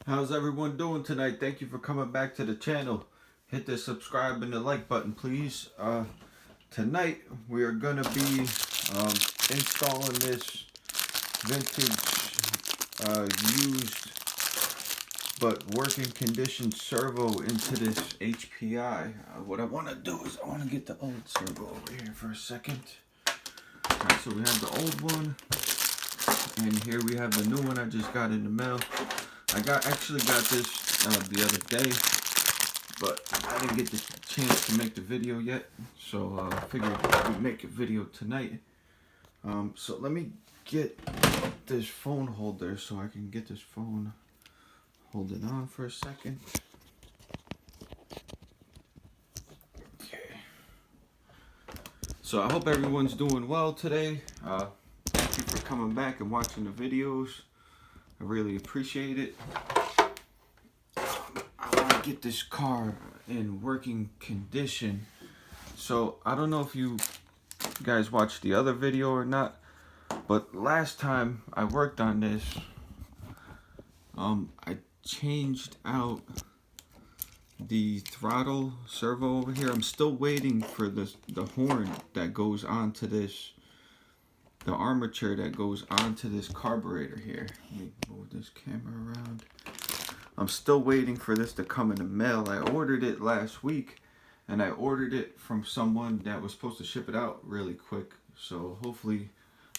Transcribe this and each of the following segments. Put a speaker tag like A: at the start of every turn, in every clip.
A: How's everyone doing tonight? Thank you for coming back to the channel. Hit the subscribe and the like button, please. Tonight we are gonna be installing this vintage, used but working condition servo into this HPI. What I want to do is I want to get the old servo over here for a second. Alright, so we have the old one, and here we have the new one I just got in the mail. I actually got this the other day, but I didn't get the chance to make the video yet, so I figured we'd make a video tonight. So let me get this phone holder so I can get this phone. Hold it on for a second. Okay. So I hope everyone's doing well today. Thank you for coming back and watching the videos. I really appreciate it. I want to get this car in working condition. So I don't know if you guys watched the other video or not, but last time I worked on this, I changed out the throttle servo over here. I'm still waiting for the horn that goes onto this, the armature that goes onto this carburetor here. Let me move this camera around. I'm still waiting for this to come in the mail. I ordered it last week, and I ordered it from someone that was supposed to ship it out really quick. So hopefully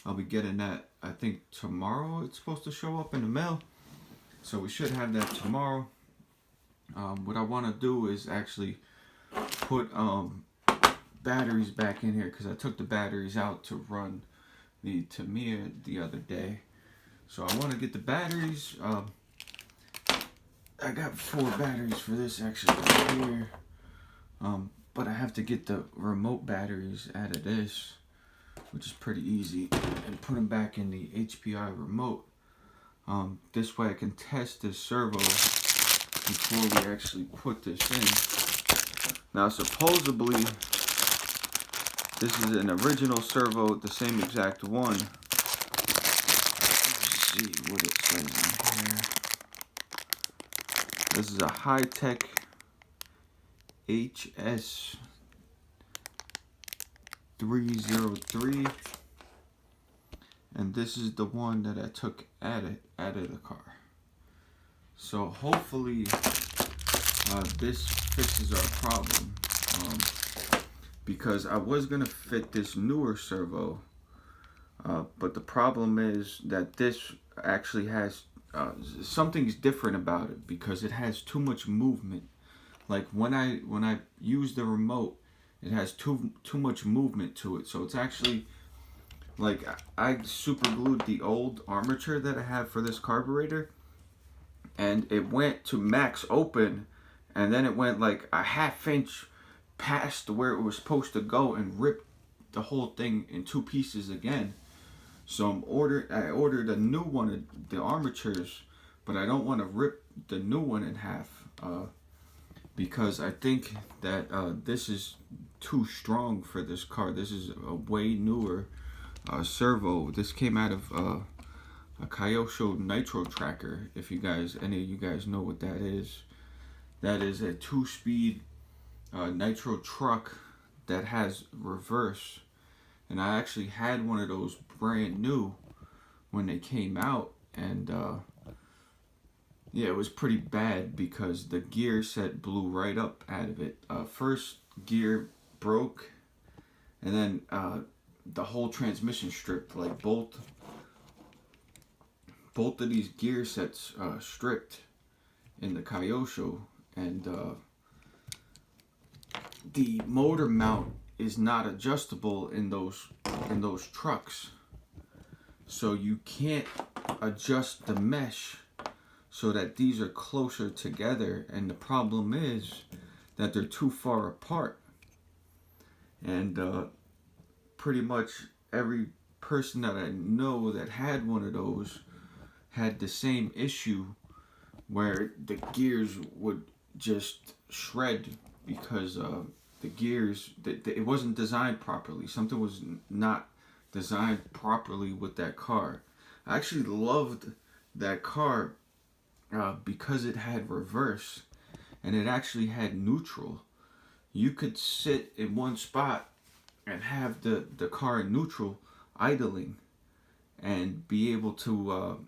A: I'll be getting that. I think tomorrow it's supposed to show up in the mail. So we should have that tomorrow. What I want to do is actually put batteries back in here, because I took the batteries out to run the Tamiya the other day. So I want to get the batteries. I got 4 batteries for this actually right here. But I have to get the remote batteries out of this, which is pretty easy, and put them back in the HPI remote. This way I can test this servo before we actually put this in. Now supposedly this is an original servo, the same exact one. Let's see what it says in here. This is a high-tech HS303, and this is the one that I took out of the car. So hopefully this fixes our problem, because I was gonna fit this newer servo, but the problem is that this actually has something's different about it, because it has too much movement. Like when I use the remote, it has too much movement to it. So it's actually like I super glued the old armature that I have for this carburetor, and it went to max open, and then it went like a ½ inch past where it was supposed to go and ripped the whole thing in 2 pieces again. So I ordered a new one of the armatures, but I don't want to rip the new one in half, because I think that this is too strong for this car. This is a way newer servo. This came out of a Kyosho Nitro tracker. If you guys, any of you guys know what that is a 2-speed Nitro truck that has reverse. And I actually had one of those brand new when they came out, and yeah, it was pretty bad because the gear set blew right up out of it. First gear broke, and then the whole transmission stripped. Like both of these gear sets stripped in the Kyosho, and the motor mount is not adjustable in those trucks, so you can't adjust the mesh so that these are closer together, and the problem is that they're too far apart. And pretty much every person that I know that had one of those had the same issue, where the gears would just shred because the gears, it wasn't designed properly. Something was not designed properly with that car. I actually loved that car because it had reverse and it actually had neutral, you could sit in one spot and have the car in neutral idling and be able to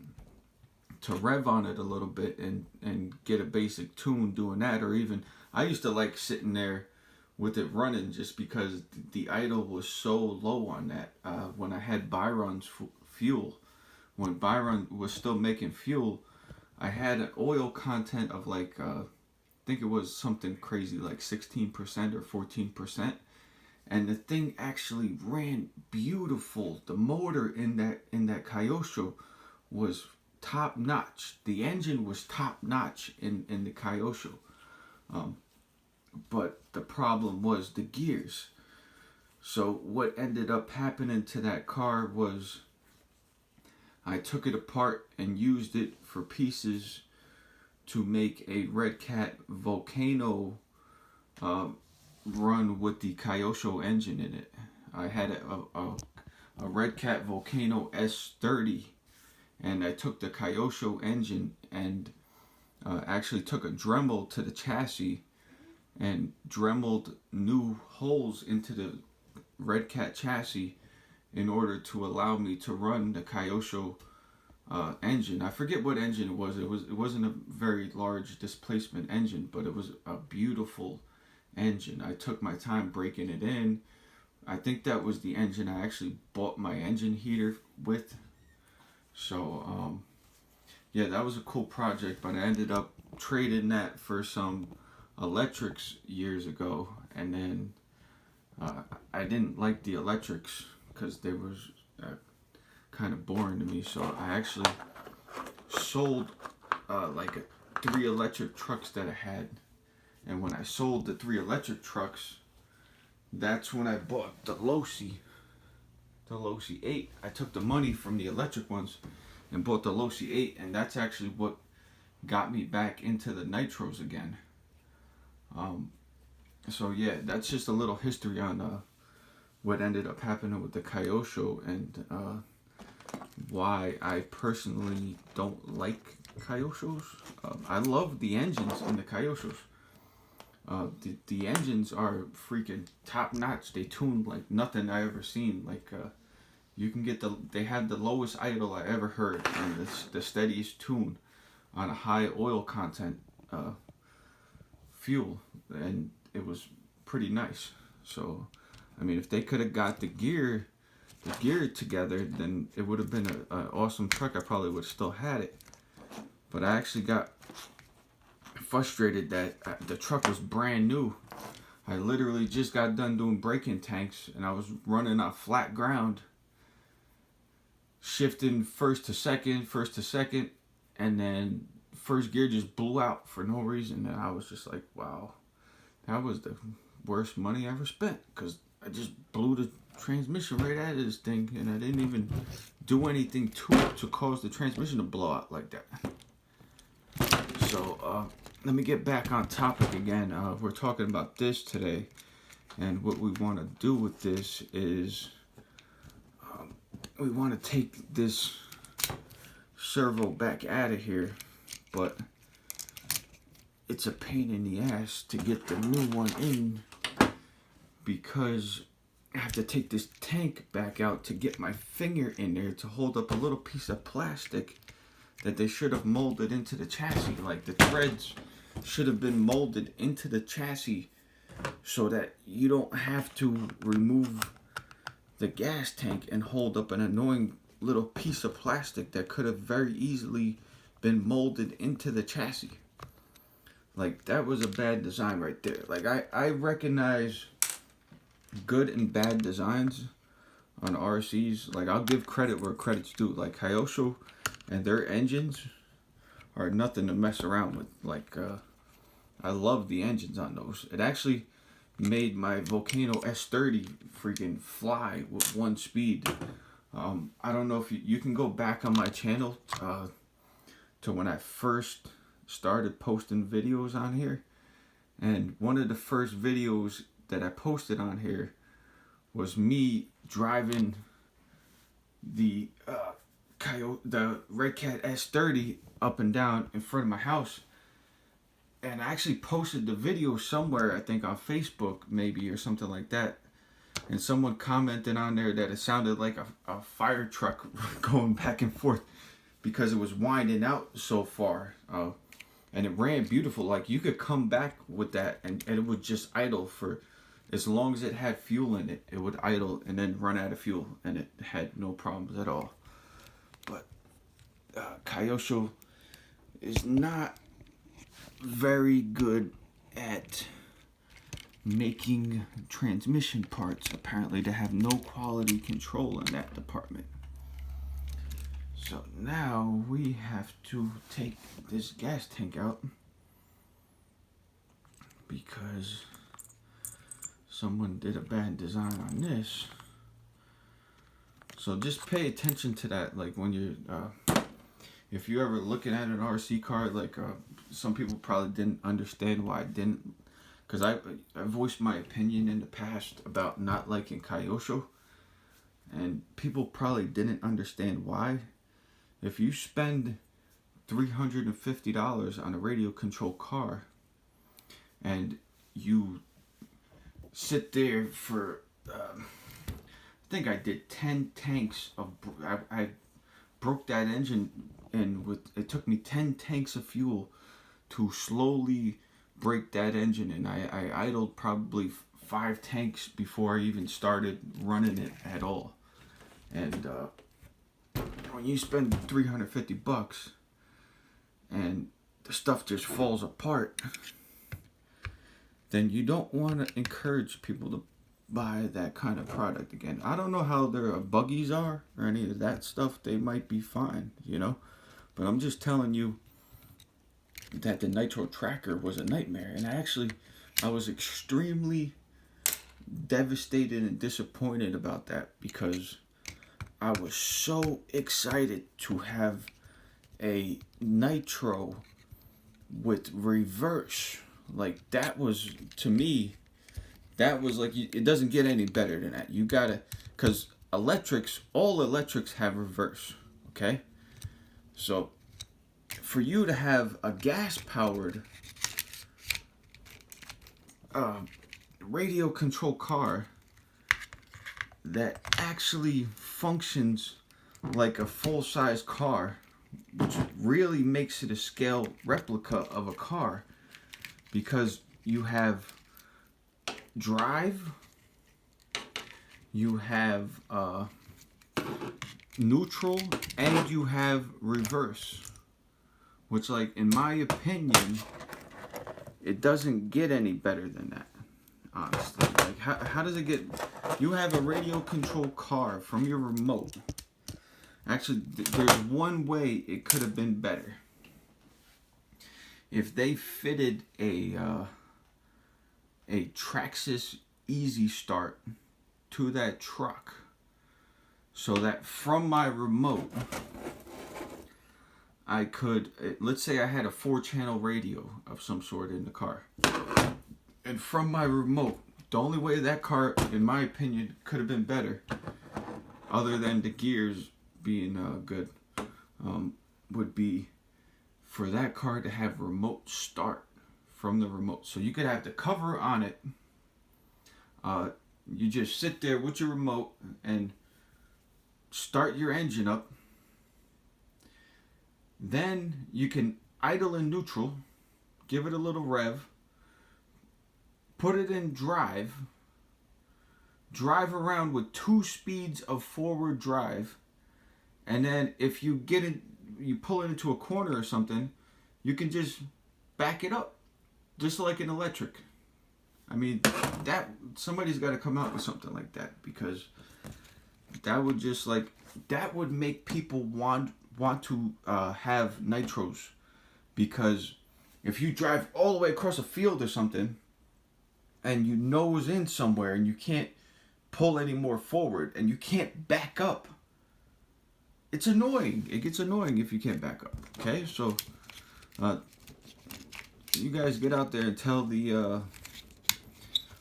A: rev on it a little bit and get a basic tune doing that. Or even I used to like sitting there with it running just because the idle was so low on that. When I had Byron's fuel, when Byron was still making fuel, I had an oil content of like I think it was something crazy like 16% or 14%, and the thing actually ran beautiful. The motor in that Kyosho was top notch. The engine was top notch in the Kyosho. But the problem was the gears. So what ended up happening to that car was I took it apart and used it for pieces to make a Red Cat Volcano run with the Kyosho engine in it. I had a Red Cat Volcano S30, and I took the Kyosho engine and actually took a Dremel to the chassis and dremeled new holes into the Red Cat chassis in order to allow me to run the Kyosho engine. I forget what engine it was. It wasn't a very large displacement engine, but it was a beautiful engine. I took my time breaking it in. I think that was the engine I actually bought my engine heater with. So yeah, that was a cool project, but I ended up trading that for some electrics years ago, and then I didn't like the electrics because they was kind of boring to me. So I actually sold like 3 electric trucks that I had, and when I sold the 3 electric trucks, that's when I bought the Losi 8. I took the money from the electric ones and bought the Losi 8, and that's actually what got me back into the Nitros again. So yeah, that's just a little history on what ended up happening with the Kyosho and why I personally don't like Kyoshos. I love the engines in the Kyoshos. The engines are freaking top notch. They tune like nothing I ever seen. Like you can get they had the lowest idle I ever heard and the steadiest tune on a high oil content fuel, and it was pretty nice. So I mean, if they could have got the gear together, then it would have been an awesome truck. I probably would have still had it. But I actually got frustrated that the truck was brand new. I literally just got done doing braking tanks, and I was running on flat ground, shifting first to second, and then first gear just blew out for no reason. And I was just like, wow, that was the worst money I ever spent, because I just blew the transmission right out of this thing, and I didn't even do anything to it to cause the transmission to blow out like that. So let me get back on topic again. We're talking about this today, and what we want to do with this is we want to take this servo back out of here, but it's a pain in the ass to get the new one in, because I have to take this tank back out to get my finger in there to hold up a little piece of plastic that they should have molded into the chassis. Like the threads should have been molded into the chassis so that you don't have to remove the gas tank and hold up an annoying little piece of plastic that could have very easily been molded into the chassis. Like, that was a bad design right there. Like, I recognize good and bad designs on RCs. Like, I'll give credit where credit's due. Like, Kyosho and their engines are nothing to mess around with. Like, I love the engines on those. It actually made my Volcano S30 freaking fly with 1 speed. I don't know if you can go back on my channel to when I first started posting videos on here, and one of the first videos that I posted on here was me driving the Red Cat S30 up and down in front of my house. And I actually posted the video somewhere, I think on Facebook maybe or something like that. And someone commented on there that it sounded like a fire truck going back and forth because it was winding out so far. And it ran beautiful. Like you could come back with that and it would just idle for as long as it had fuel in it. It would idle and then run out of fuel, and it had no problems at all. But Kyosho is not very good at making transmission parts. Apparently they have no quality control in that department. So now we have to take this gas tank out because someone did a bad design on this. So just pay attention to that. Like when you're if you're ever looking at an RC car, like some people probably didn't understand why I didn't, because I voiced my opinion in the past about not liking Kyosho, and people probably didn't understand why. If you spend $350 on a radio control car and you sit there for I think I did 10 tanks of I broke that engine, and it took me 10 tanks of fuel to slowly break that engine, and I idled probably 5 tanks before I even started running it at all. And when you spend $350 and the stuff just falls apart, then you don't want to encourage people to buy that kind of product again. I don't know how their buggies are or any of that stuff. They might be fine, you know, but I'm just telling you that the Nitro tracker was a nightmare. And I was extremely devastated and disappointed about that, because I was so excited to have a Nitro with reverse. Like that was, to me, that was like, it doesn't get any better than that. You gotta, because all electrics have reverse, okay? So for you to have a gas-powered radio control car that actually functions like a full-size car, which really makes it a scale replica of a car, because you have drive, you have neutral, and you have reverse, which, like, in my opinion, it doesn't get any better than that, honestly. Like, how does it get? You have a radio control car from your remote. Actually, there's one way it could have been better. If they fitted a Traxxas Easy Start to that truck, so that from my remote I could, let's say I had a 4-channel radio of some sort in the car, and from my remote, the only way that car, in my opinion, could have been better, other than the gears being good, would be for that car to have remote start from the remote. So you could have the cover on it. You just sit there with your remote and start your engine up. Then you can idle in neutral, give it a little rev, put it in drive around with 2 speeds of forward drive, and then if you get it, you pull it into a corner or something, you can just back it up, just like an electric. I mean, that somebody's got to come out with something like that, because that would just, like, that would make people want to have nitros. Because if you drive all the way across a field or something and you nose in somewhere and you can't pull any more forward and you can't back up, it's annoying. It gets annoying if you can't back up. Okay, so you guys get out there and tell the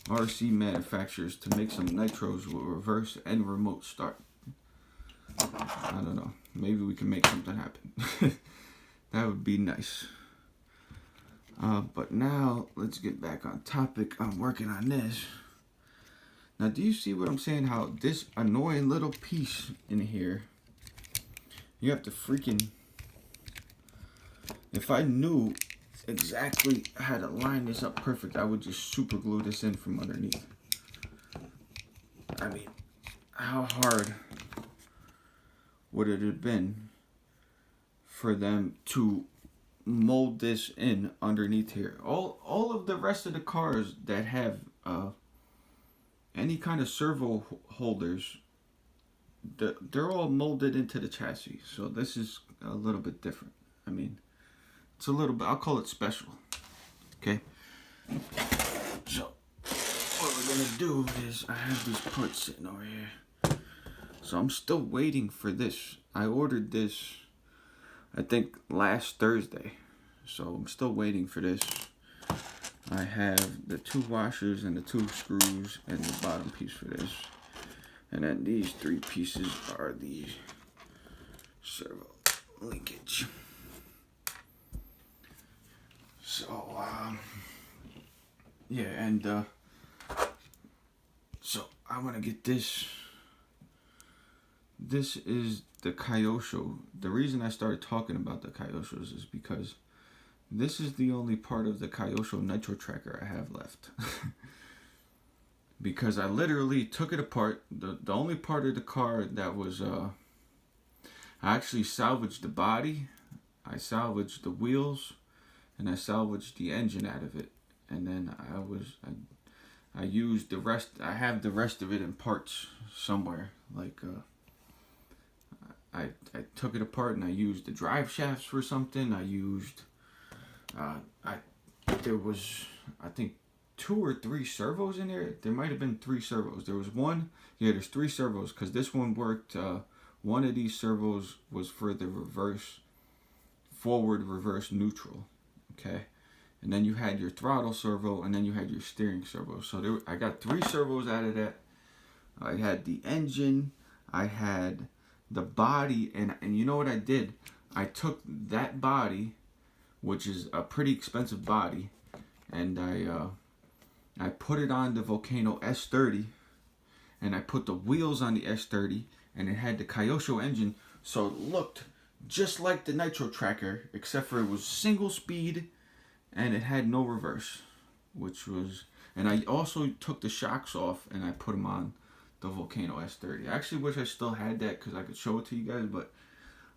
A: RC manufacturers to make some nitros with reverse and remote start. I don't know. Maybe we can make something happen. That would be nice. But now let's get back on topic. I'm working on this. Now, do you see what I'm saying? How this annoying little piece in here, you have to freaking, if I knew exactly how to line this up perfect, I would just super glue this in from underneath. I mean, how hard would it have been for them to mold this in underneath here? All of the rest of the cars that have any kind of servo holders, they're all molded into the chassis. So this is a little bit different. I mean, it's a little bit, I'll call it special. Okay. So what we're gonna do is, I have these parts sitting over here. So I'm still waiting for this. I ordered this, I think, last Thursday. So I'm still waiting for this. I have the 2 washers and the 2 screws and the bottom piece for this. And then these 3 pieces are the servo linkage. So, yeah, and so I want to get this. This is the Kyosho. The reason I started talking about the Kyoshos is because this is the only part of the Kyosho Nitro tracker I have left. Because I literally took it apart. The only part of the car that was, I actually salvaged the body, I salvaged the wheels, and I salvaged the engine out of it. And then I used the rest. I have the rest of it in parts somewhere. Like, I took it apart and I used the drive shafts for something. I used, there was, I think, 2 or 3 servos in there. There might have been 3 servos. There was one, yeah, there's 3 servos, because this one worked. One of these servos was for the forward, reverse, neutral. Okay. And then you had your throttle servo, and then you had your steering servo. So I got 3 servos out of that. I had the engine, I had the body, and you know what I did? I took that body, which is a pretty expensive body, and I put it on the Volcano S30, and I put the wheels on the S30, and it had the Kyosho engine, so it looked just like the Nitro tracker, except for it was single speed, and it had no reverse, which was, and I also took the shocks off, and I put them on the Volcano S30. I actually wish I still had that, because I could show it to you guys, but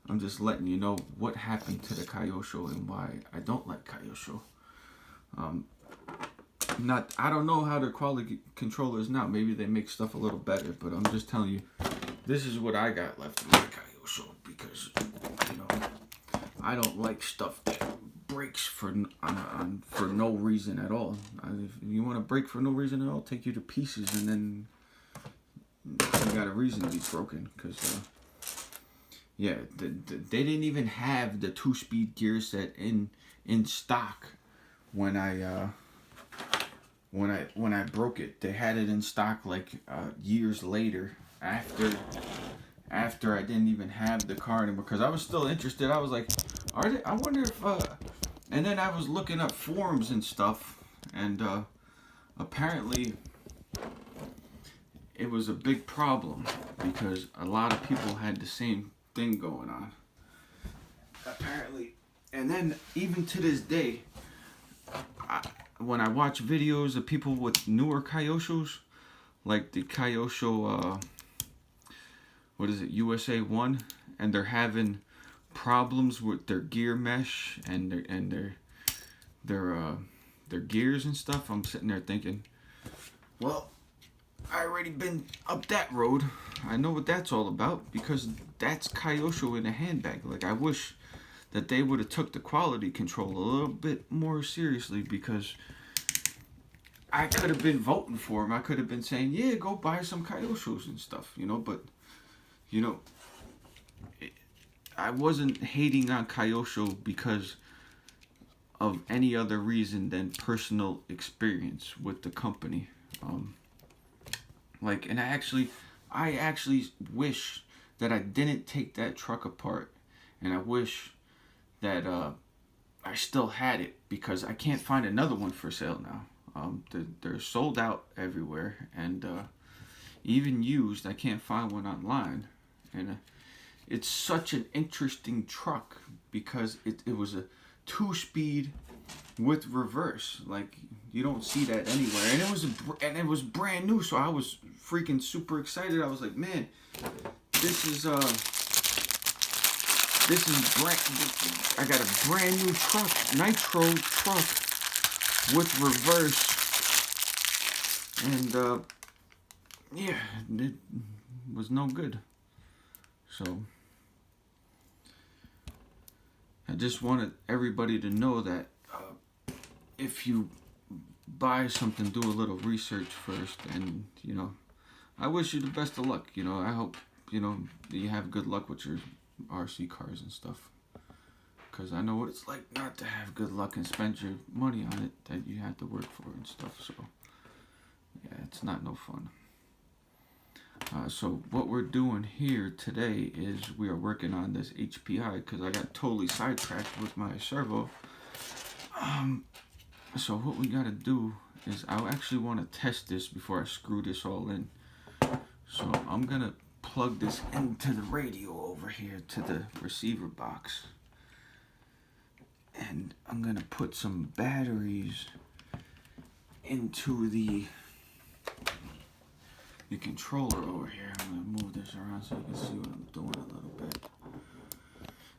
A: I'm just letting you know what happened to the Kyosho and why I don't like Kyosho. I don't know how their quality control is now. Maybe they make stuff a little better, but I'm just telling you, this is what I got left in my Kyosho, because, you know, I don't like stuff that breaks for no reason at all. If you want to break for no reason at all, take you to pieces, and then you got a reason to be broken, because yeah, they didn't even have the 2-speed gear set in stock when I broke it. They had it in stock like years later, after I didn't even have the car anymore, because I was still interested. I was like, I wonder if and then I was looking up forums and stuff, and apparently it was a big problem, because a lot of people had the same thing going on, apparently. And then even to this day, when I watch videos of people with newer Kyoshos, like the Kyosho, what is it, USA 1, and they're having problems with their gear mesh and their gears and stuff, I'm sitting there thinking, well, I already been up that road. I know what that's all about, because that's Kyosho in a handbag. Like, I wish that they would have took the quality control a little bit more seriously, because I could have been voting for them. I could have been saying, yeah, go buy some Kyoshos and stuff, you know, but, you know, I wasn't hating on Kyosho because of any other reason than personal experience with the company. Like, and I actually wish that I didn't take that truck apart, and I wish that I still had it, because I can't find another one for sale now. They're sold out everywhere, and even used, I can't find one online. And it's such an interesting truck because it was a 2-speed with reverse. Like, you don't see that anywhere, and it was brand new. So I was freaking super excited. I was like, man, this is brand. I got a brand new truck, Nitro truck with reverse, and yeah, it was no good. So I just wanted everybody to know that if you buy something, do a little research first, and I wish you the best of luck. I hope that you have good luck with your RC cars and stuff, because I know what it's like not to have good luck and spend your money on it that you had to work for and stuff. So yeah, it's not no fun. So what we're doing here today is we are working on this HPI, because I got totally sidetracked with my servo. So what we gotta do is, I actually want to test this before I screw this all in. So I'm gonna plug this into the radio over here to the receiver box, and I'm gonna put some batteries into the controller over here. I'm gonna move this around so you can see what I'm doing a little bit.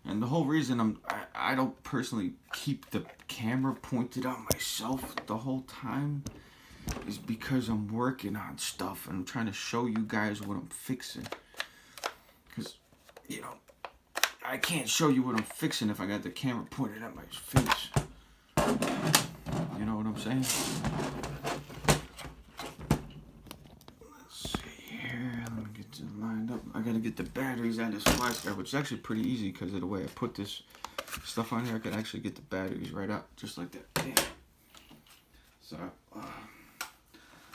A: And the whole reason I don't personally keep the camera pointed on myself the whole time is because I'm working on stuff and I'm trying to show you guys what I'm fixing. Because, I can't show you what I'm fixing if I got the camera pointed at my face. You know what I'm saying? I gotta get the batteries out of this flash guy, which is actually pretty easy because of the way I put this stuff on here. I could actually get the batteries right out, just like that. Damn. So,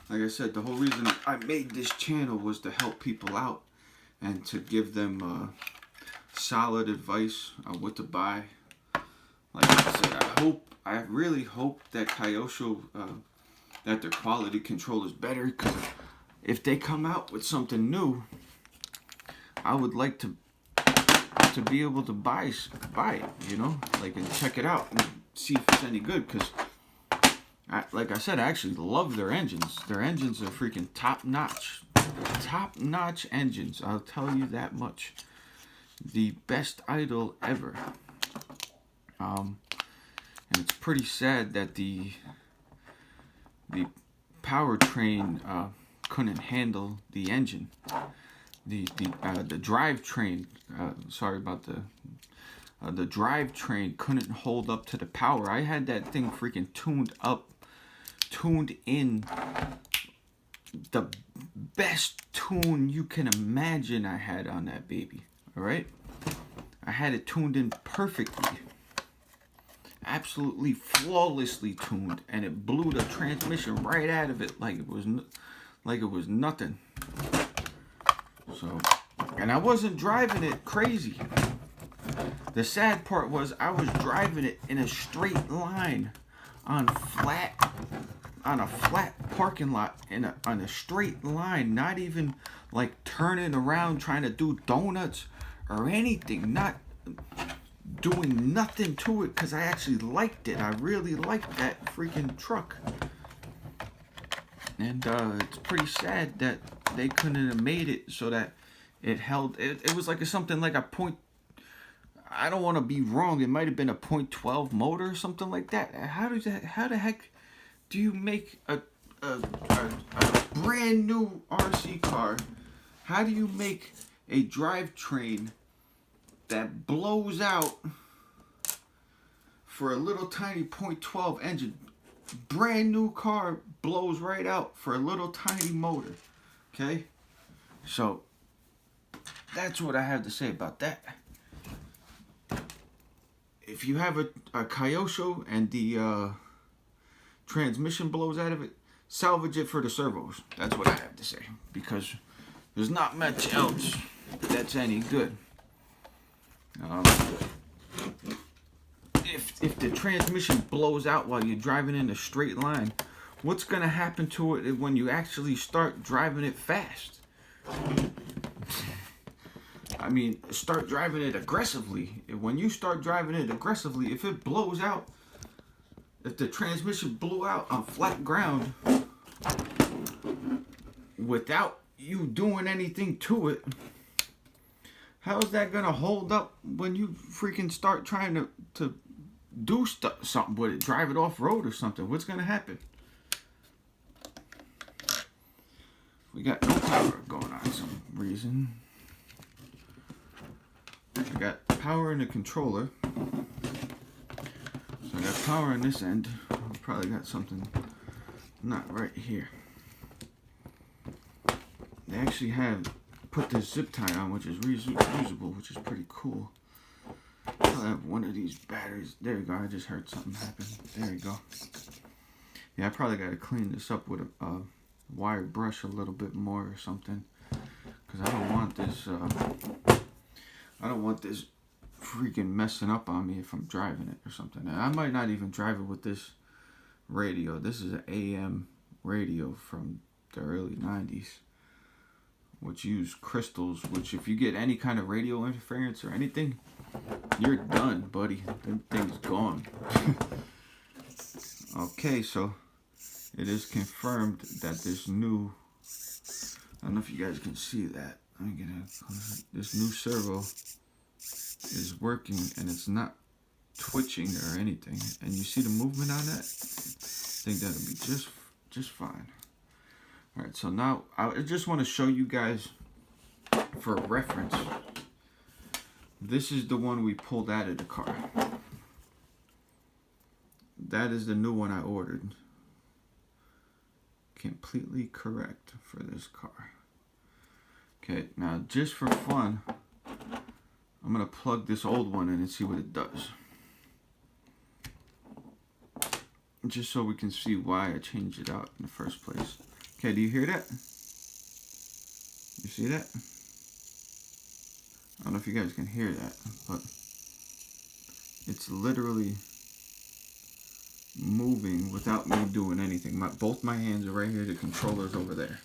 A: like I said, the whole reason I made this channel was to help people out and to give them solid advice on what to buy. Like I said, I really hope that Kyosho, that their quality control is better, because if they come out with something new, I would like to be able to buy it, like, and check it out and see if it's any good. Because, like I said, I actually love their engines. Their engines are freaking top notch engines. I'll tell you that much. The best idle ever. And it's pretty sad that the powertrain couldn't handle the engine. The drivetrain, sorry about the drivetrain couldn't hold up to the power. I had that thing freaking tuned in the best tune you can imagine. I had on that baby. All right, I had it tuned in perfectly, absolutely flawlessly tuned, and it blew the transmission right out of it like it was nothing. So, and I wasn't driving it crazy. The sad part was I was driving it in a straight line on a flat parking lot on a straight line, not even like turning around trying to do donuts or anything, not doing nothing to it, because I actually liked it. I really liked that freaking truck. And it's pretty sad that they couldn't have made it so that it held. It was like something like a point. I don't want to be wrong. It might have been a .12 motor or something like that. How the heck do you make a brand new RC car? How do you make a drivetrain that blows out for a little tiny .12 engine? Brand new car blows right out for a little tiny motor. Okay, so that's what I have to say about that. If you have a Kyosho and the transmission blows out of it, salvage it for the servos. That's what I have to say, because there's not much else that's any good. if the transmission blows out while you're driving in a straight line, what's going to happen to it when you actually start driving it fast? I mean, start driving it aggressively. When you start driving it aggressively, if it blows out, if the transmission blew out on flat ground without you doing anything to it, how is that gonna hold up when you freaking start trying to do something with it, drive it off road or something? What's gonna happen? We got no power going on for some reason. I got power in the controller. So I got power on this end. I probably got something not right here. They actually have put this zip tie on, which is reusable, which is pretty cool. I'll have one of these batteries. There you go. I just heard something happen. There you go. Yeah, I probably got to clean this up with a wire brush a little bit more or something, because I don't want this. I don't want this freaking messing up on me if I'm driving it or something. And I might not even drive it with this radio. This is an AM radio from the early 90s, which use crystals, which if you get any kind of radio interference or anything, you're done, buddy. Them thing's gone. Okay, so it is confirmed that this new, I don't know if you guys can see that. I'm gonna close it. This new servo is working and it's not twitching or anything. And you see the movement on that? I think that'll be just fine. Alright, so now I just want to show you guys for reference. This is the one we pulled out of the car. That is the new one I ordered. Completely correct for this car. Okay, now just for fun, I'm going to plug this old one in and see what it does. Just so we can see why I changed it out in the first place. Okay, do you hear that? You see that? I don't know if you guys can hear that, but it's literally moving without me doing anything. Both my hands are right here, the controller's over there.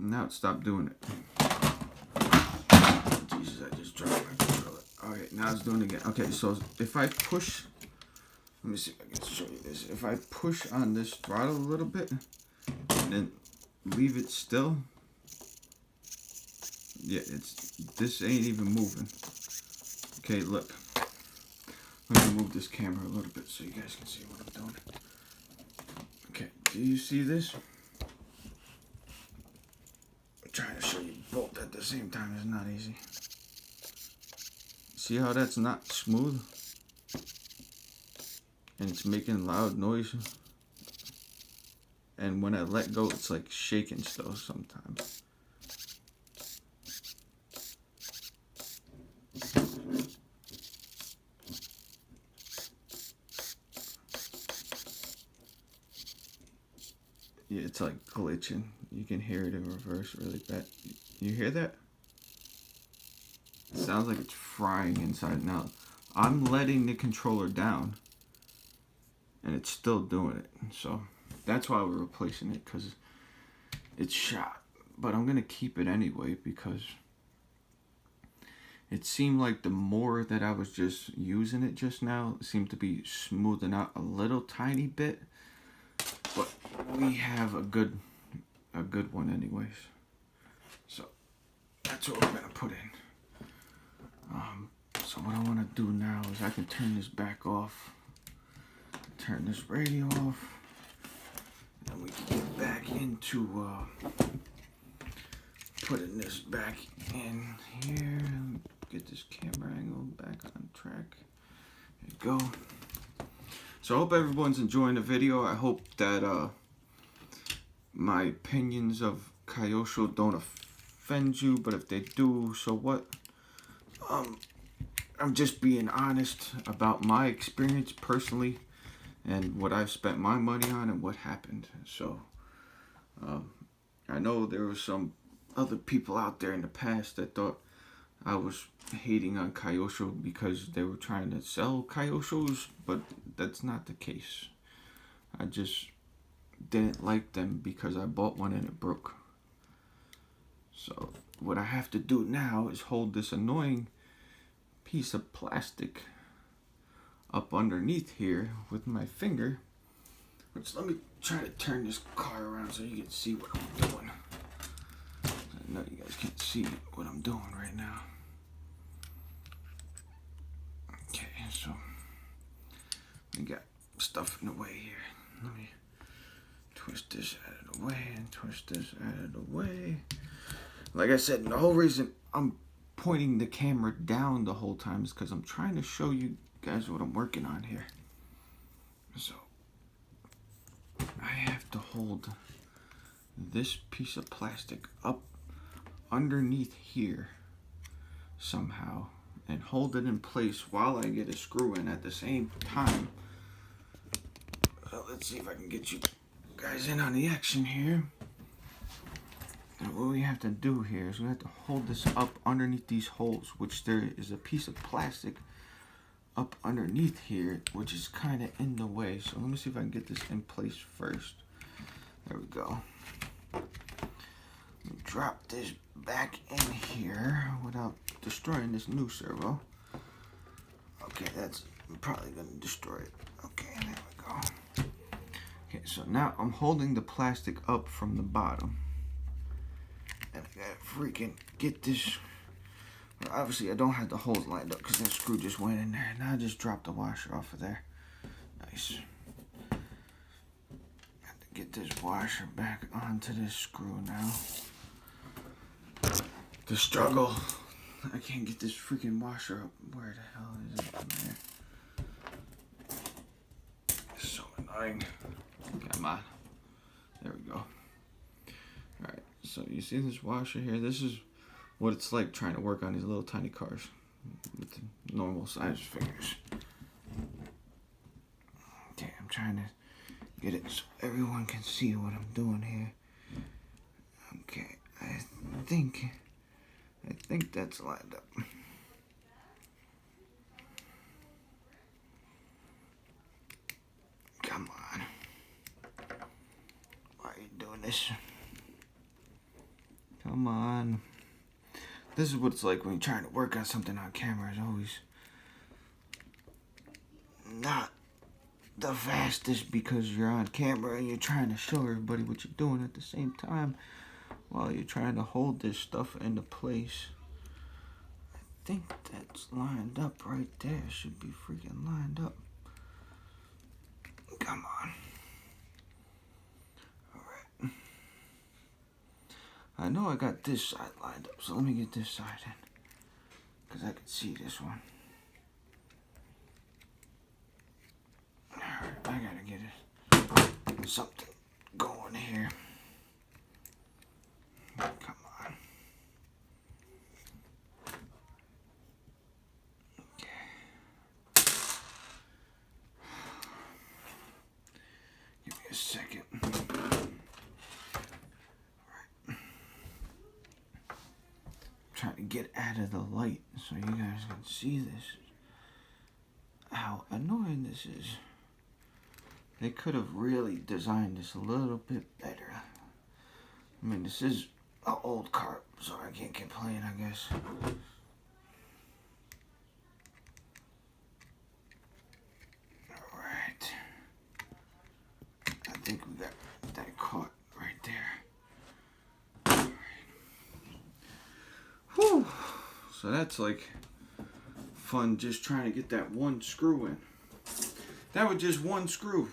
A: Now it stopped doing it. Jesus, I just dropped my controller. Alright, now it's doing it again. Okay, so if I push, let me see if I can show you this. If I push on this throttle a little bit and then leave it still, yeah, this ain't even moving. Okay, look. Let me move this camera a little bit so you guys can see what I'm doing. Okay, do you see this? Trying to show you both at the same time is not easy. See how that's not smooth? And it's making loud noise. And when I let go, it's like shaking still sometimes. Yeah, it's like glitching. You can hear it in reverse really bad. You hear that? It sounds like it's frying inside. Now, I'm letting the controller down and it's still doing it. So that's why we're replacing it, because it's shot. But I'm going to keep it anyway because it seemed like the more that I was just using it just now, it seemed to be smoothing out a little tiny bit. But we have a good one anyways. So that's what we're gonna put in. So what I want to do now is I can turn this back off, turn this radio off, and we can get back into putting this back in here. Get this camera angle back on track. There you go. So I hope everyone's enjoying the video. I hope that my opinions of Kyosho don't offend you, but if they do, so what? I'm just being honest about my experience personally and what I've spent my money on and what happened. So I know there were some other people out there in the past that thought I was hating on Kyosho because they were trying to sell Kyoshos, but that's not the case. I just didn't like them because I bought one and it broke. So what I have to do now is hold this annoying piece of plastic up underneath here with my finger. Which, let me try to turn this car around so you can see what I'm doing. I know you guys can't see what I'm doing right now. Okay, so we got stuff in the way here. Let me twist this out of the way and twist this out of the way. Like I said, the whole reason I'm pointing the camera down the whole time is because I'm trying to show you guys what I'm working on here. So I have to hold this piece of plastic up underneath here somehow and hold it in place while I get a screw in at the same time. Well, let's see if I can get you guys in on the action here. And what we have to do here is we have to hold this up underneath these holes, which there is a piece of plastic up underneath here, which is kind of in the way. So let me see if I can get this in place first. There we go. Drop this back in here without destroying this new servo. Okay, that's probably gonna destroy it. Okay, there we go. Okay, so now I'm holding the plastic up from the bottom. And I gotta freaking get this. Well, obviously I don't have the holes lined up because that screw just went in there. Now I just dropped the washer off of there. Nice. Have to get this washer back onto this screw now. The struggle. I can't get this freaking washer up. Where the hell is it from there? It's so annoying. Come on. There we go. Alright, so you see this washer here? This is what it's like trying to work on these little tiny cars with the normal size fingers. Okay, I'm trying to get it so everyone can see what I'm doing here. Okay, I think that's lined up. Come on. Why are you doing this? Come on. This is what it's like when you're trying to work on something on camera. It's always not the fastest because you're on camera and you're trying to show everybody what you're doing at the same time while you're trying to hold this stuff into place. I think that's lined up right there. It should be freaking lined up. Come on. Alright. I know I got this side lined up, so let me get this side in. Because I can see this one. Alright, I gotta get it. Something going here. Come on. Okay. Give me a second. Alright. Trying to get out of the light so you guys can see this. How annoying this is. They could have really designed this a little bit better. I mean, this is an old car, so I can't complain, I guess. Alright. I think we got that caught right there. Alright. Whew. So that's like fun just trying to get that one screw in. That was just one screw.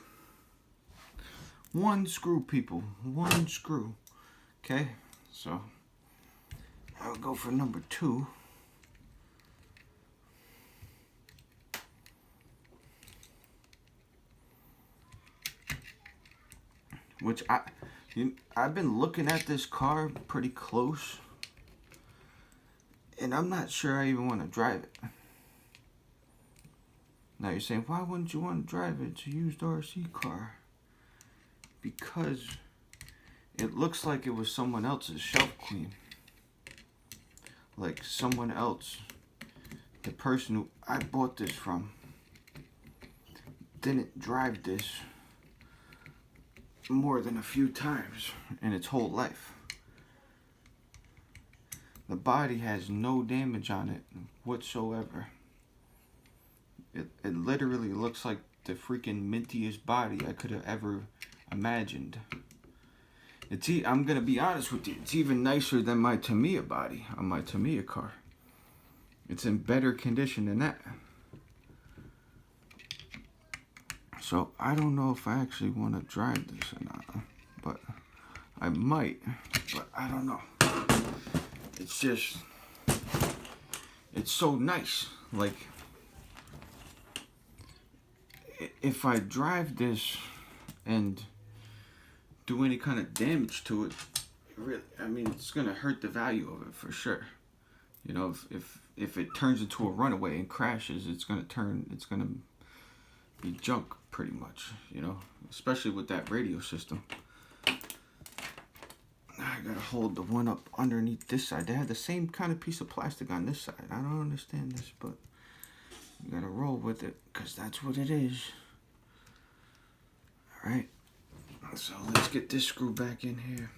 A: One screw, people. One screw. Okay, so I'll go for number 2. Which I've been looking at this car pretty close, and I'm not sure I even want to drive it. Now you're saying, why wouldn't you want to drive it? It's a used RC car. Because it looks like it was someone else's shelf queen. like someone else, the person who I bought this from, didn't drive this more than a few times in its whole life. The body has no damage on it whatsoever. It literally looks like the freaking mintiest body I could have ever imagined. I'm gonna be honest with you, it's even nicer than my Tamiya body on my Tamiya car. It's in better condition than that. So I don't know if I actually want to drive this or not, but I might, but I don't know. It's just, it's so nice. Like, if I drive this and do any kind of damage to it, really, I mean, it's gonna hurt the value of it for sure. You know, if it turns into a runaway and crashes, it's gonna be junk pretty much, you know, especially with that radio system. I gotta hold the one up underneath this side. They had the same kind of piece of plastic on this side. I don't understand this, but you gotta roll with it because that's what it is. Alright, so let's get this screw back in here.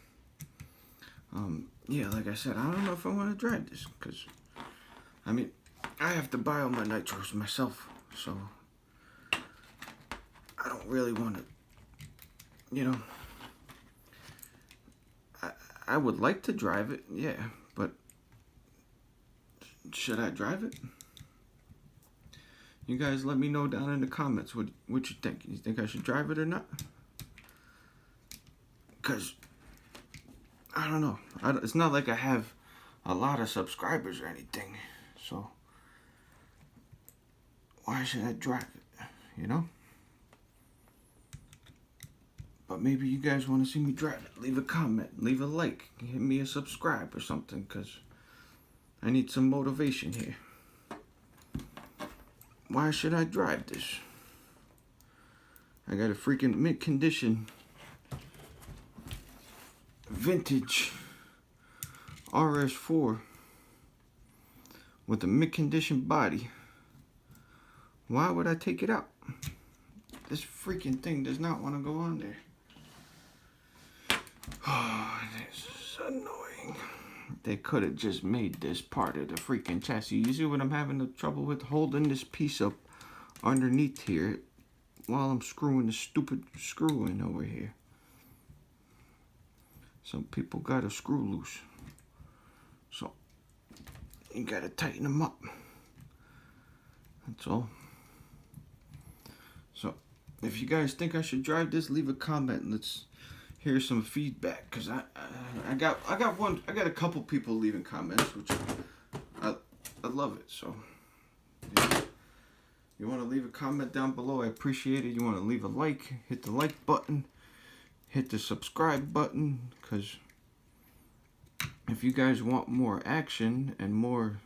A: Yeah, like I said, I don't know if I want to drive this because, I mean, I have to buy all my nitros myself, so I don't really want to, you know, I would like to drive it, yeah, but should I drive it? You guys let me know down in the comments what you think. You think I should drive it or not? Because, I don't know. It's not like I have a lot of subscribers or anything, so why should I drive it, you know? But maybe you guys want to see me drive it. Leave a comment, leave a like, hit me a subscribe or something, because I need some motivation here. Why should I drive this? I got a freaking mint condition, vintage RS4 with a mint condition body. Why would I take it out? This freaking thing does not want to go on there. Oh, this is annoying. They could have just made this part of the freaking chassis. You see what I'm having the trouble with? Holding this piece up underneath here while I'm screwing the stupid screw in over here. Some people got a screw loose, so you gotta tighten them up. That's all. So if you guys think I should drive this, leave a comment and let's hear some feedback, because I got a couple people leaving comments, which I love it. So yeah. You want to leave a comment down below, I appreciate it. You want to leave a like, hit the like button, hit the subscribe button, because if you guys want more action and more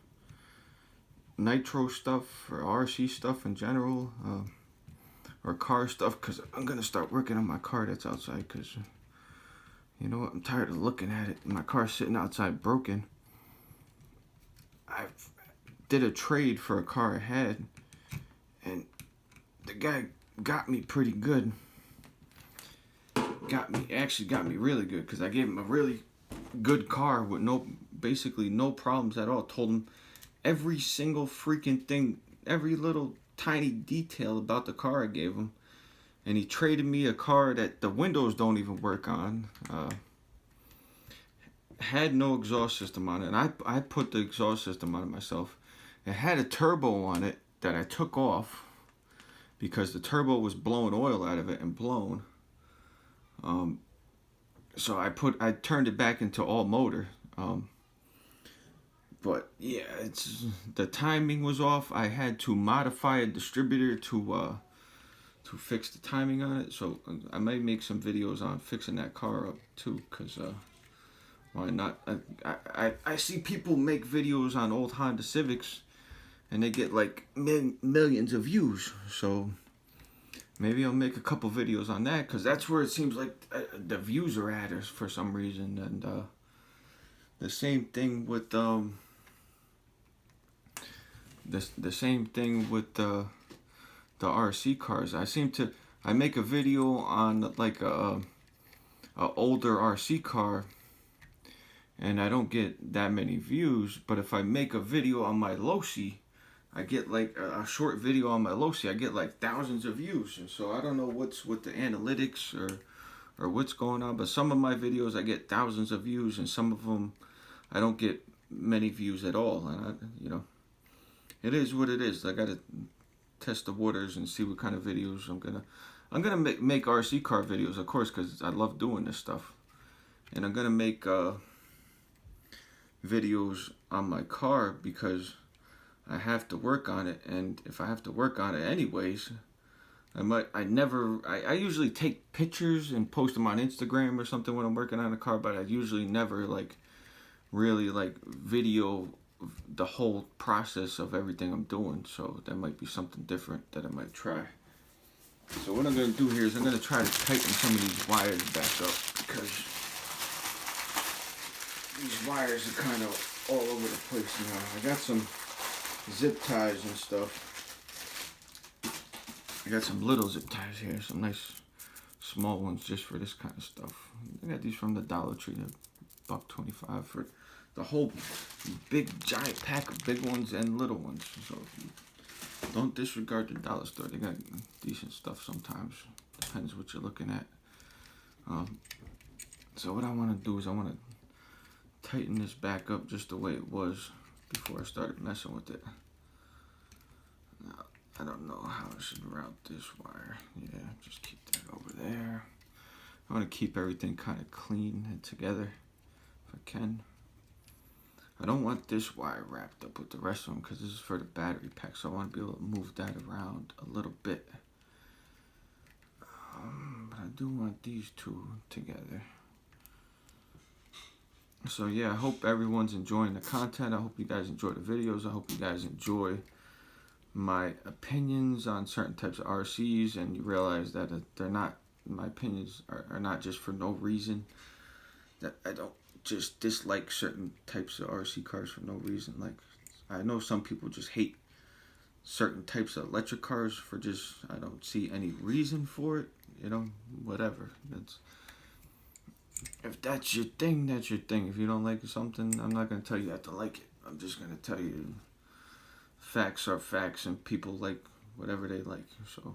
A: nitro stuff or RC stuff in general, or car stuff, because I'm gonna start working on my car that's outside, because you know what, I'm tired of looking at it. My car's sitting outside broken. I did a trade for a car I had, and the guy got me pretty good. Got me really good, because I gave him a really good car with basically no problems at all. Told him every single freaking thing, every little tiny detail about the car I gave him. And he traded me a car that the windows don't even work on. Had no exhaust system on it. And I put the exhaust system on it myself. It had a turbo on it that I took off because the turbo was blowing oil out of it and blown. So I turned it back into all motor. But yeah, the timing was off. I had to modify a distributor to fix the timing on it. So I might make some videos on fixing that car up too, because why not? I see people make videos on old Honda Civics and they get like millions of views. So maybe I'll make a couple videos on that, because that's where it seems like the views are at for some reason. And the same thing with the same thing with the RC cars. I make a video on like a older RC car, and I don't get that many views. But if I make a video on my Losi, I get like a short video on my Losi, I get like thousands of views. And so I don't know what's with the analytics or what's going on, but some of my videos I get thousands of views, and some of them I don't get many views at all. And it is what it is. I gotta test the waters and see what kind of videos I'm gonna make RC car videos, of course, because I love doing this stuff. And I'm gonna make videos on my car because I have to work on it. And if I have to work on it anyways, I usually take pictures and post them on Instagram or something when I'm working on a car, but I usually never like really like video the whole process of everything I'm doing. So that might be something different that I might try. So what I'm going to do here is I'm going to try to tighten some of these wires back up, because these wires are kind of all over the place now. I got some zip ties and stuff. I got some little zip ties here, some nice small ones just for this kind of stuff. I got these from the Dollar Tree, $1.25 for the whole big giant pack of big ones and little ones. So don't disregard the dollar store. They got decent stuff sometimes. Depends what you're looking at. So what I want to do is I want to tighten this back up just the way it was before I started messing with it. Now, I don't know how I should route this wire. Yeah, just keep that over there. I want to keep everything kind of clean and together if I can. I don't want this wire wrapped up with the rest of them because this is for the battery pack, so I want to be able to move that around a little bit. But I do want these two together. So yeah, I hope everyone's enjoying the content. I hope you guys enjoy the videos. I hope you guys enjoy my opinions on certain types of RCs, and you realize that they're not, my opinions are not just for no reason. That I don't just dislike certain types of RC cars for no reason. Like, I know some people just hate certain types of electric cars for just, I don't see any reason for it, whatever. If that's your thing, that's your thing. If you don't like something, I'm not going to tell you you have to like it. I'm just going to tell you facts are facts, and people like whatever they like. So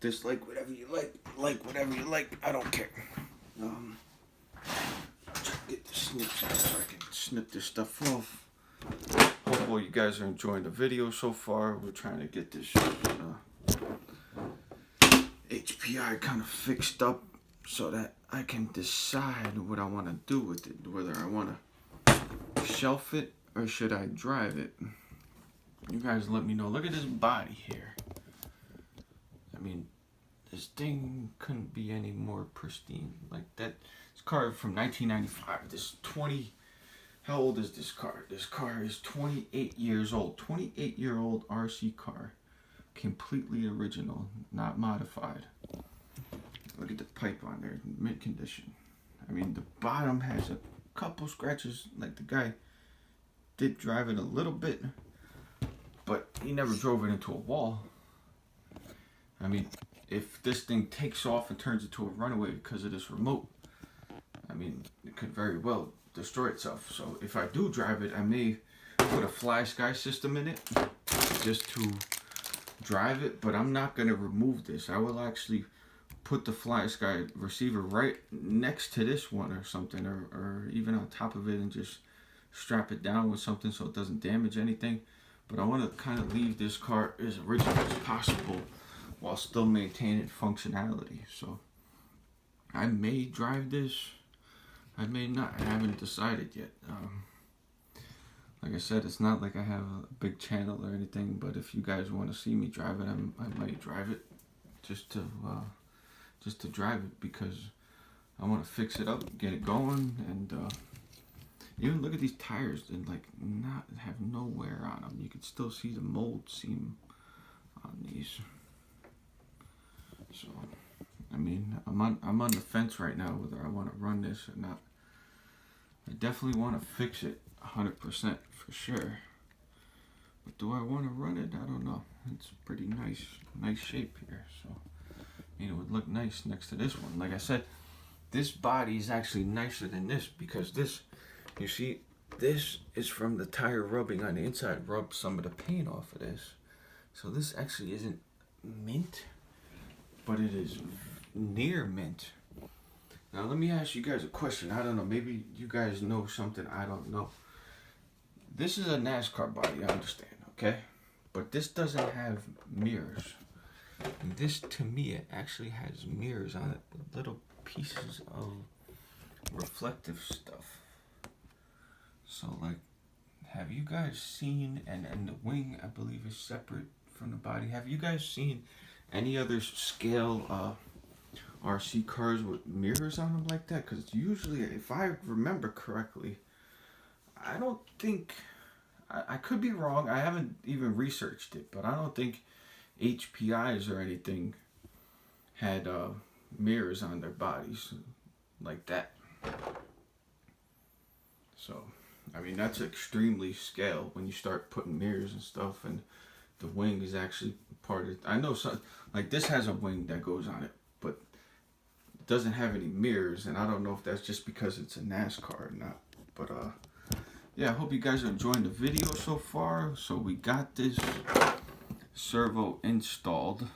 A: dislike whatever you like whatever you like. I don't care. Try to get the snips out so I can snip this stuff off. Hopefully you guys are enjoying the video so far. We're trying to get this HPI kind of fixed up so that I can decide what I want to do with it. Whether I want to shelf it or should I drive it. You guys let me know. Look at this body here. I mean, this thing couldn't be any more pristine. Like that. This car from 1995. How old is this car? This car is 28 years old. 28-year-old RC car. Completely original, not modified. Look at the pipe on there, mint condition. I mean, the bottom has a couple scratches. Like, the guy did drive it a little bit, but he never drove it into a wall. I mean, if this thing takes off and turns into a runaway because of this remote, I mean, it could very well destroy itself. So if I do drive it, I may put a fly sky system in it just to drive it, but I'm not going to remove this. I will actually put the fly sky receiver right next to this one or something, or even on top of it, and just strap it down with something so it doesn't damage anything. But I want to kind of leave this car as original as possible while still maintaining functionality. So I may drive this, I may not. I haven't decided yet. Like I said, it's not like I have a big channel or anything, but if you guys want to see me drive it, I might drive it just to drive it, because I want to fix it up, get it going, and even look at these tires, and like not have no wear on them. You can still see the mold seam on these. So I mean, I'm on the fence right now whether I want to run this or not. I definitely want to fix it 100% for sure. Do I want to run it? I don't know. It's a pretty nice shape here. So, it would look nice next to this one. Like I said, this body is actually nicer than this because this, you see, this is from the tire rubbing on the inside. Rub some of the paint off of this. So this actually isn't mint, but it is near mint. Now let me ask you guys a question. I don't know. Maybe you guys know something I don't know. This is a NASCAR body, I understand, okay? But this doesn't have mirrors. And this, to me, it actually has mirrors on it with little pieces of reflective stuff. So, like, have you guys seen, and the wing, I believe, is separate from the body. Have you guys seen any other scale RC cars with mirrors on them like that? Because usually, if I remember correctly, I don't think, I could be wrong, I haven't even researched it, but I don't think HPIs or anything had mirrors on their bodies like that. So, I mean, that's extremely scale when you start putting mirrors and stuff, and the wing is actually part of it. I know some, like this has a wing that goes on it, but it doesn't have any mirrors, and I don't know if that's just because it's a NASCAR or not. But yeah, I hope you guys are enjoying the video so far. So we got this servo installed.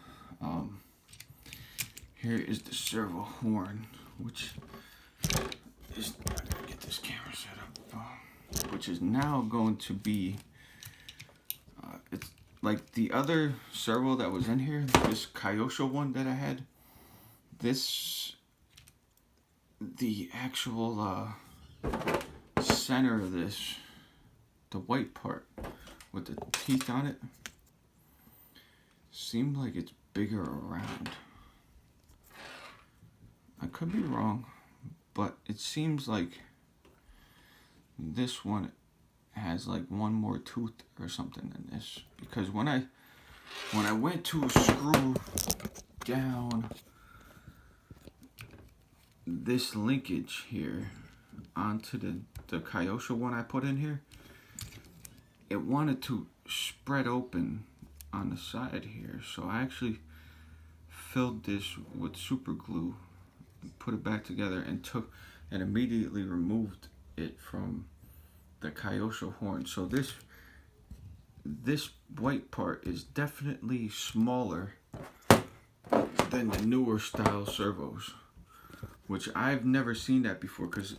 A: Here is the servo horn, which is, I gotta get this camera set up, which is now going to be, it's like the other servo that was in here, this Kyosho one that I had. This, the actual center of this, the white part with the teeth on it, seemed like it's bigger around. I could be wrong, but it seems like this one has like one more tooth or something than this, because when I went to screw down this linkage here onto the Kyosho one I put in here, it wanted to spread open on the side here, so I actually filled this with super glue, put it back together, and immediately removed it from the Kyosho horn. So this white part is definitely smaller than the newer style servos, which I've never seen that before, because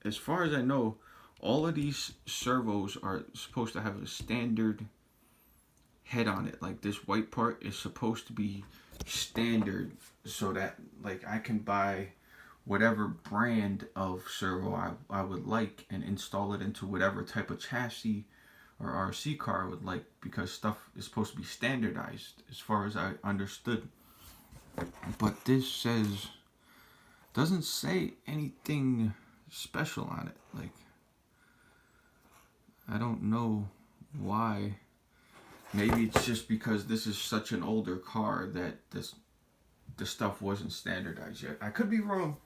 A: as far as I know, all of these servos are supposed to have a standard head on it. Like this white part is supposed to be standard, so that like I can buy whatever brand of servo I would like and install it into whatever type of chassis or RC car I would like, because stuff is supposed to be standardized as far as I understood. But this doesn't say anything special on it. Like, I don't know why. Maybe it's just because this is such an older car that the stuff wasn't standardized yet. I could be wrong.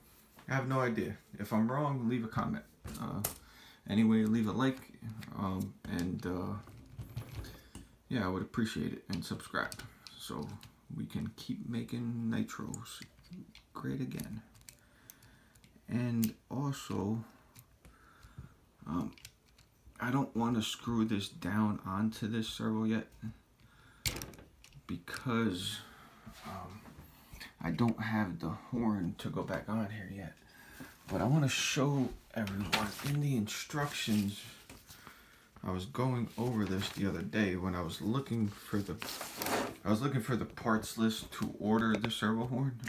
A: I have no idea. If I'm wrong, leave a comment. Anyway, leave a like, and yeah, I would appreciate it, and subscribe so we can keep making Nitros great again. And also, I don't want to screw this down onto this servo yet, because I don't have the horn to go back on here yet. But I want to show everyone in the instructions. I was going over this the other day when I was looking for the parts list to order the servo horn.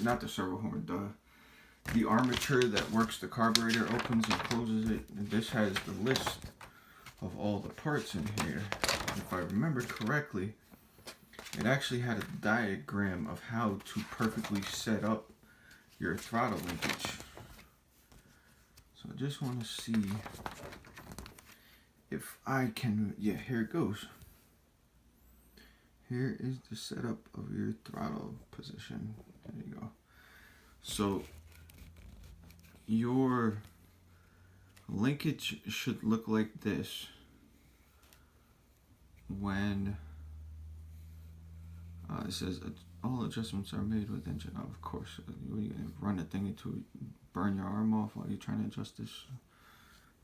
A: Not the servo horn, the armature that works the carburetor, opens and closes it. And this has the list of all the parts in here. If I remember correctly, it actually had a diagram of how to perfectly set up your throttle linkage. So I just want to see if I can, yeah, here it goes. Here is the setup of your throttle position. There you go. So your linkage should look like this. when it says all adjustments are made with engine. Oh, of course, what are you gonna run the thing into it, burn your arm off while you're trying to adjust this?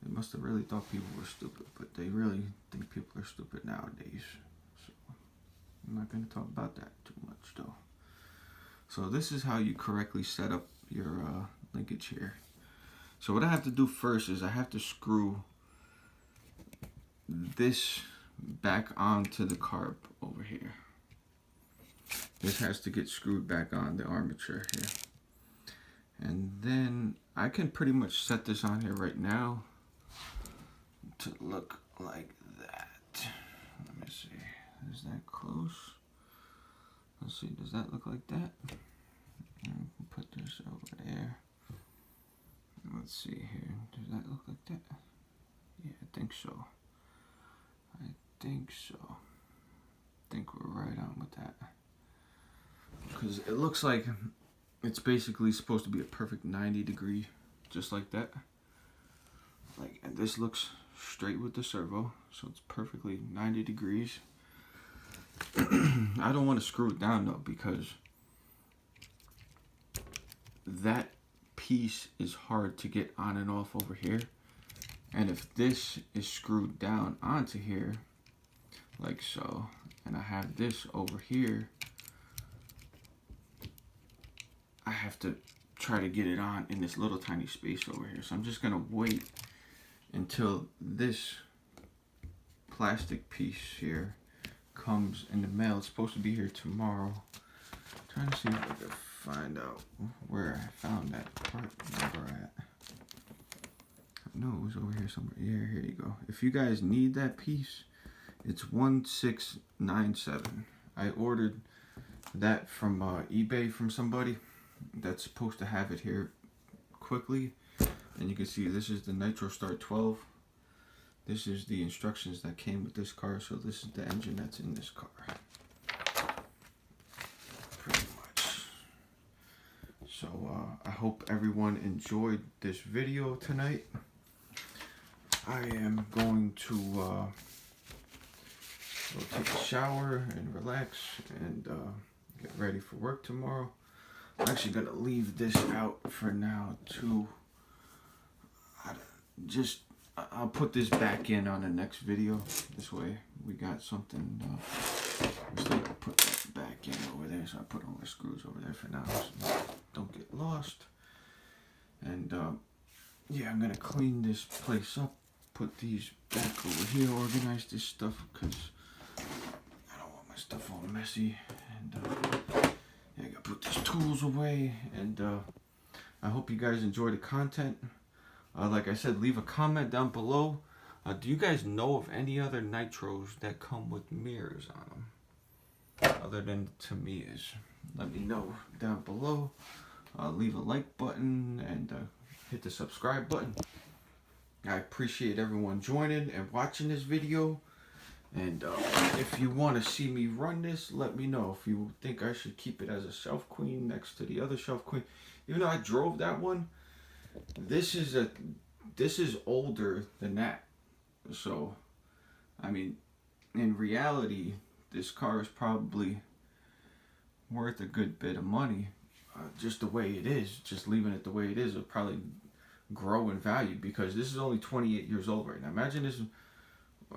A: They must have really thought people were stupid, but they really think people are stupid nowadays. So I'm not gonna talk about that too much though. So this is how you correctly set up your linkage here. So what I have to do first is I have to screw this back onto the carb over here. This has to get screwed back on the armature here. And then I can pretty much set this on here right now to look like that. Let me see. Is that close? Let's see. Does that look like that? Put this over there. Let's see here. Does that look like that? Yeah, I think so. I think so. I think we're right on with that. Because it looks like it's basically supposed to be a perfect 90-degree, just like that. Like, and this looks straight with the servo, so it's perfectly 90 degrees. I don't want to screw it down though, because that piece is hard to get on and off over here. And if this is screwed down onto here, like so, and I have this over here, I have to try to get it on in this little tiny space over here. So I'm just gonna wait until this plastic piece here comes in the mail. It's supposed to be here tomorrow. I'm trying to see if I can find out where I found that part number at. No, it was over here somewhere. Yeah, here you go. If you guys need that piece, it's 1697. I ordered that from eBay from somebody that's supposed to have it here quickly. And you can see this is the Nitro Start 12. This is the instructions that came with this car. So this is the engine that's in this car. Pretty much. So I hope everyone enjoyed this video tonight. I am going to go take a shower and relax and get ready for work tomorrow. I'm actually going to leave this out for now too. I'll put this back in on the next video. This way we got something. I'm still going to put that back in over there. So I put all my screws over there for now, so don't get lost. And yeah, I'm going to clean this place up. Put these back over here, organize this stuff, because I don't want my stuff all messy. And yeah, I gotta put these tools away. And I hope you guys enjoy the content. Like I said, leave a comment down below. Do you guys know of any other Nitros that come with mirrors on them, other than Tamiya's? Let me know down below. Leave a like button and hit the subscribe button. I appreciate everyone joining and watching this video. And if you want to see me run this, let me know. If you think I should keep it as a shelf queen next to the other shelf queen. Even though I drove that one, this is older than that. So, I mean, in reality, this car is probably worth a good bit of money. Just the way it is, just leaving it the way it is, it'll probably grow in value, because this is only 28 years old right now. Imagine this,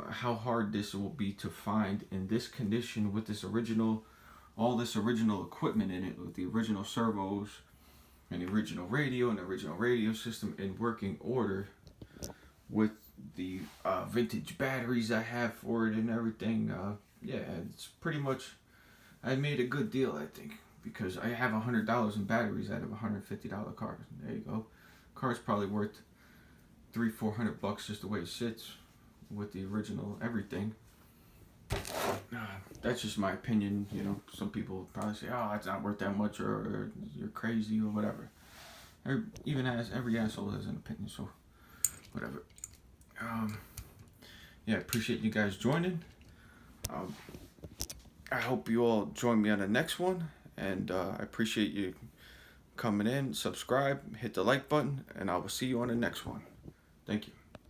A: how hard this will be to find in this condition with this original, all this original equipment in it, with the original servos and the original radio and the original radio system in working order, with the vintage batteries I have for it and everything. Yeah, it's pretty much, I made a good deal, I think, because I have $100 in batteries out of a $150 car. There you go. Car's probably worth $300-400 just the way it sits with the original everything. That's just my opinion. You know, some people probably say, "Oh, it's not worth that much," or "You're crazy," or whatever. Even as every asshole has an opinion, so whatever. Yeah, I appreciate you guys joining. I hope you all join me on the next one, and I appreciate you coming in. Subscribe, hit the like button, and I will see you on the next one. Thank you.